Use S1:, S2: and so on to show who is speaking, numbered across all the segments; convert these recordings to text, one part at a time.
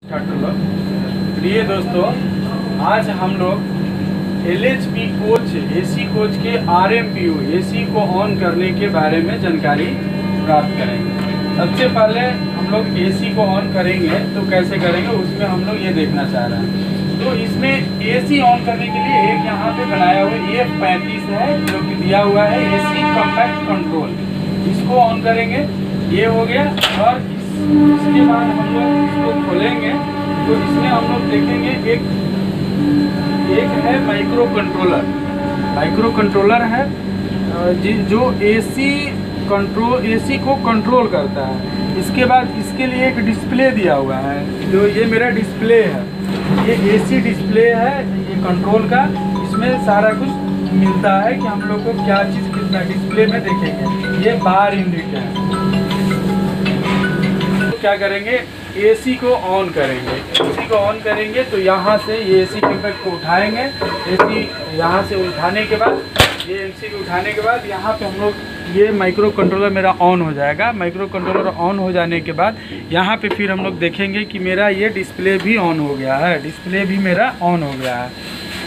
S1: प्रिय दोस्तों, आज हम लोग LHP कोच AC कोच के RMPU AC को ऑन करने के बारे में जानकारी प्राप्त करेंगे। सबसे पहले हम लोग AC को ऑन करेंगे तो कैसे करेंगे उसमें हम लोग ये देखना चाह रहे हैं। तो इसमें AC ऑन करने के लिए एक यहाँ पे बनाया हुआ F35 है जो कि दिया हुआ है AC कॉम्पैक्ट कंट्रोल। इसको ऑन करेंगे, ये हो गया। और इसके बाद हम लोग इसको खोलेंगे तो इसमें हम लोग देखेंगे एक है माइक्रो कंट्रोलर है जो AC को कंट्रोल करता है। इसके बाद इसके लिए एक डिस्प्ले दिया हुआ है, जो ये मेरा डिस्प्ले है, ये AC डिस्प्ले है ये कंट्रोल का। इसमें सारा कुछ मिलता है कि हम लोग को क्या चीज़ कितना डिस्प्ले में देखेंगे। ये बार यूनिट है। क्या करेंगे, AC को ऑन करेंगे। AC को ऑन करेंगे तो यहाँ से ये AC कॉम्पैक्ट को उठाएंगे। AC यहाँ से उठाने के बाद ये AC को उठाने के बाद यहाँ पे हम लोग ये माइक्रो कंट्रोलर मेरा ऑन हो जाएगा। माइक्रो कंट्रोलर ऑन हो जाने के बाद यहाँ पे फिर हम लोग देखेंगे कि मेरा ये डिस्प्ले भी ऑन हो गया है। डिस्प्ले भी मेरा ऑन हो गया है,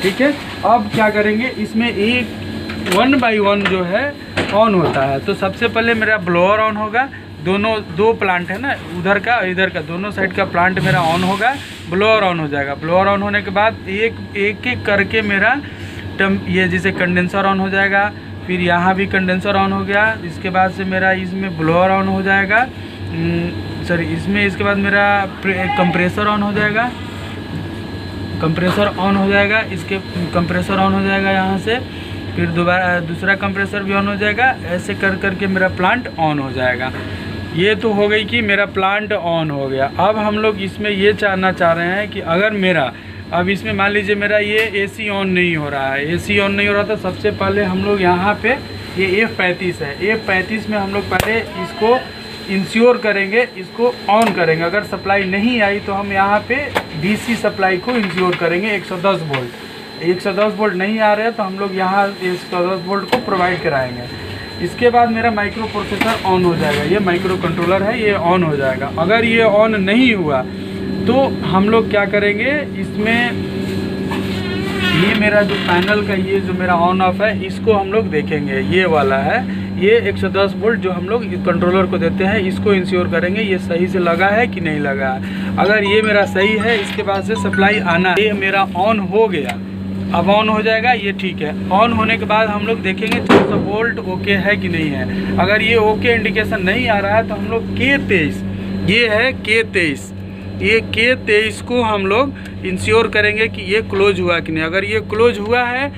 S1: ठीक है। अब क्या करेंगे, इसमें एक 1 बाई 1 जो है ऑन होता है। तो सबसे पहले मेरा ब्लोअर ऑन होगा। दो प्लांट है ना, उधर का इधर का, दोनों साइड का प्लांट मेरा ऑन होगा। ब्लोअर ऑन हो जाएगा। ब्लोअर ऑन होने के बाद एक करके मेरा ये जैसे कंडेंसर ऑन हो जाएगा। फिर यहाँ भी कंडेंसर ऑन हो गया। इसके बाद से मेरा इसमें ब्लोअर ऑन हो जाएगा। इसके बाद मेरा कंप्रेसर ऑन हो जाएगा। कंप्रेसर ऑन हो जाएगा। इसके कंप्रेसर ऑन हो जाएगा यहाँ से। फिर दोबारा दूसरा कंप्रेसर भी ऑन हो जाएगा। ऐसे कर के मेरा प्लांट ऑन हो जाएगा। ये तो हो गई कि मेरा प्लांट ऑन हो गया। अब हम लोग इसमें ये जानना चाह रहे हैं कि अगर मेरा अब इसमें मान लीजिए मेरा ये AC ऑन नहीं हो रहा है। AC ऑन नहीं हो रहा था, सबसे पहले हम लोग यहाँ पे ये F35 है। F35 में हम लोग पहले इसको इंश्योर करेंगे, इसको ऑन करेंगे। अगर सप्लाई नहीं आई तो हम यहाँ पे DC सप्लाई को इंश्योर करेंगे 110 वोल्ट। 110 वोल्ट नहीं आ रहे हैं तो हम लोग यहाँ 110 वोल्ट को प्रोवाइड कराएंगे। इसके बाद मेरा माइक्रो प्रोसेसर ऑन हो जाएगा। ये माइक्रो कंट्रोलर है, ये ऑन हो जाएगा। अगर ये ऑन नहीं हुआ तो हम लोग क्या करेंगे, इसमें ये मेरा जो पैनल का ये जो मेरा ऑन ऑफ है इसको हम लोग देखेंगे। ये वाला है, ये 110 वोल्ट जो हम लोग कंट्रोलर को देते हैं, इसको इंश्योर करेंगे ये सही से लगा है कि नहीं लगा है। अगर ये मेरा सही है, इसके बाद से सप्लाई आना, ये मेरा ऑन हो गया। अब ऑन हो जाएगा, ये ठीक है। ऑन होने के बाद हम लोग देखेंगे 400 वोल्ट ओके है कि नहीं है। अगर ये ओके इंडिकेशन नहीं आ रहा है तो हम लोग K23, ये है K23, ये K23 को हम लोग इंश्योर करेंगे कि ये क्लोज हुआ कि नहीं। अगर ये क्लोज हुआ है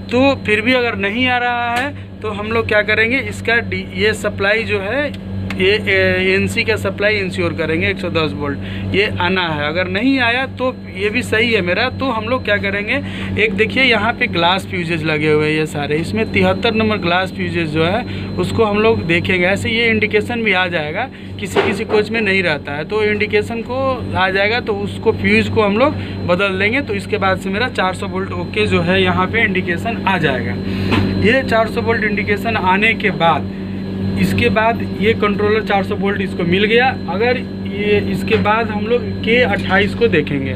S1: तो फिर भी अगर नहीं आ रहा है तो हम लोग क्या करेंगे, इसका ये सप्लाई जो है ये NC का सप्लाई इंश्योर करेंगे 110 वोल्ट। ये आना है। अगर नहीं आया तो ये भी सही है मेरा, तो हम लोग क्या करेंगे, एक देखिए यहाँ पे ग्लास फ्यूजेज लगे हुए हैं ये सारे। इसमें 73 नंबर ग्लास फ्यूजेज जो है उसको हम लोग देखेंगे। ऐसे ये इंडिकेशन भी आ जाएगा, किसी कोच में नहीं रहता है तो इंडिकेशन को आ जाएगा, तो उसको फ्यूज को हम लोग बदल देंगे। तो इसके बाद से मेरा 400 वोल्ट ओके जो है यहाँ पे इंडिकेशन आ जाएगा। ये 400 वोल्ट इंडिकेशन आने के बाद इसके बाद ये कंट्रोलर 400 वोल्ट इसको मिल गया। अगर ये इसके बाद हम लोग K28 को देखेंगे,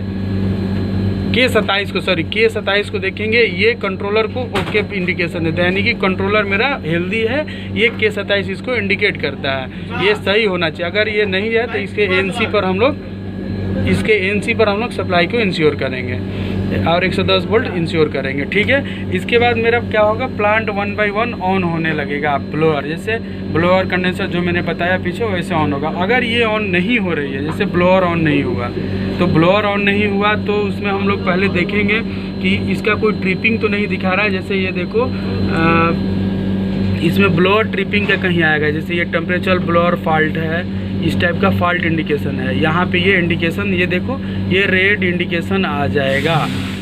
S1: K27 को देखेंगे। ये कंट्रोलर को ओके इंडिकेशन देता है, यानी कि कंट्रोलर मेरा हेल्दी है। ये K27 इसको इंडिकेट करता है, ये सही होना चाहिए। अगर ये नहीं है तो इसके NC पर हम लोग सप्लाई को इंश्योर करेंगे और 110 वोल्ट इंश्योर करेंगे, ठीक है। इसके बाद मेरा क्या होगा, प्लांट 1 बाई 1 ऑन होने लगेगा। ब्लोअर जैसे ब्लोअर कंडेंसर जो मैंने बताया पीछे वैसे ऑन होगा। अगर ये ऑन नहीं हो रही है, जैसे ब्लोअर ऑन नहीं हुआ, तो ब्लोअर ऑन नहीं हुआ तो उसमें हम लोग पहले देखेंगे कि इसका कोई ट्रिपिंग तो नहीं दिखा रहा है। जैसे ये देखो इसमें ब्लोअर ट्रिपिंग का कहीं आएगा, जैसे ये टेम्परेचर ब्लोअर फॉल्ट है, इस टाइप का फॉल्ट इंडिकेशन है। यहाँ पे ये इंडिकेशन, ये देखो ये रेड इंडिकेशन आ जाएगा।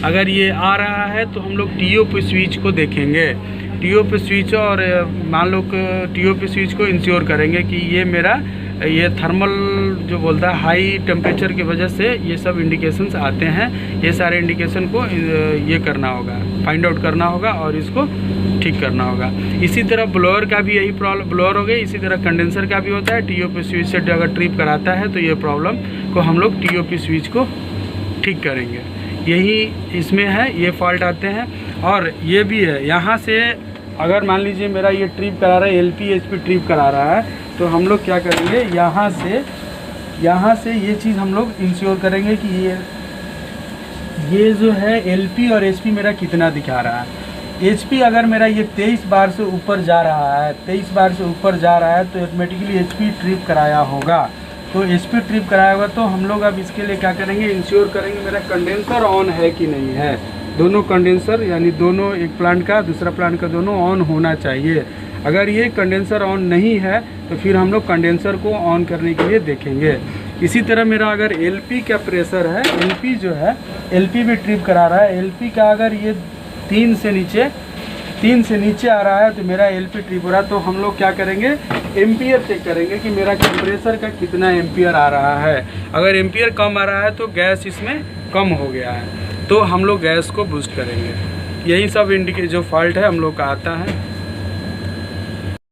S1: अगर ये आ रहा है तो हम लोग TOP स्विच को देखेंगे। TOP स्विच और मान लो TOP स्विच को इंश्योर करेंगे कि ये मेरा ये थर्मल जो बोलता है हाई टेम्परेचर की वजह से ये सब इंडिकेशंस आते हैं। ये सारे इंडिकेशन को ये करना होगा, फाइंड आउट करना होगा और इसको ठीक करना होगा। इसी तरह ब्लोअर का भी यही प्रॉब्लम, ब्लोअर हो गई, इसी तरह कंडेंसर का भी होता है। TOP स्विच से अगर ट्रिप कराता है तो ये प्रॉब्लम को हम लोग TOP स्विच को ठीक करेंगे। यही इसमें है, ये फॉल्ट आते हैं। और ये भी है, यहाँ से अगर मान लीजिए मेरा ये ट्रिप करा रहा है, LP HP ट्रिप करा रहा है, तो हम लोग क्या करेंगे, यहाँ से ये चीज़ हम लोग इंश्योर करेंगे कि ये जो है LP और HP मेरा कितना दिखा रहा है। HP अगर मेरा ये 23 बार से ऊपर जा रहा है, 23 बार से ऊपर जा रहा है, तो ऑटोमेटिकली HP ट्रिप कराया होगा। तो HP ट्रिप कराया होगा तो हम लोग अब इसके लिए क्या करेंगे, इंश्योर करेंगे मेरा कंडेंसर ऑन है कि नहीं है। दोनों कंडेंसर यानी दोनों, एक प्लांट का दूसरा प्लांट का, दोनों ऑन होना चाहिए। अगर ये कंडेंसर ऑन नहीं है तो फिर हम लोग कंडेंसर को ऑन करने के लिए देखेंगे। इसी तरह मेरा अगर LP का प्रेशर है, LP जो है, LP भी ट्रिप करा रहा है, LP का अगर ये 3 से नीचे आ रहा है तो मेरा LP ट्रिप हो रहा है। तो हम लोग क्या करेंगे, एम्पियर चेक करेंगे कि मेरा कंप्रेसर का कितना एम्पियर आ रहा है। अगर एम्पियर कम आ रहा है तो गैस इसमें कम हो गया है, तो हम लोग गैस को बूस्ट करेंगे। यही सब जो फॉल्ट है हम लोग का आता है।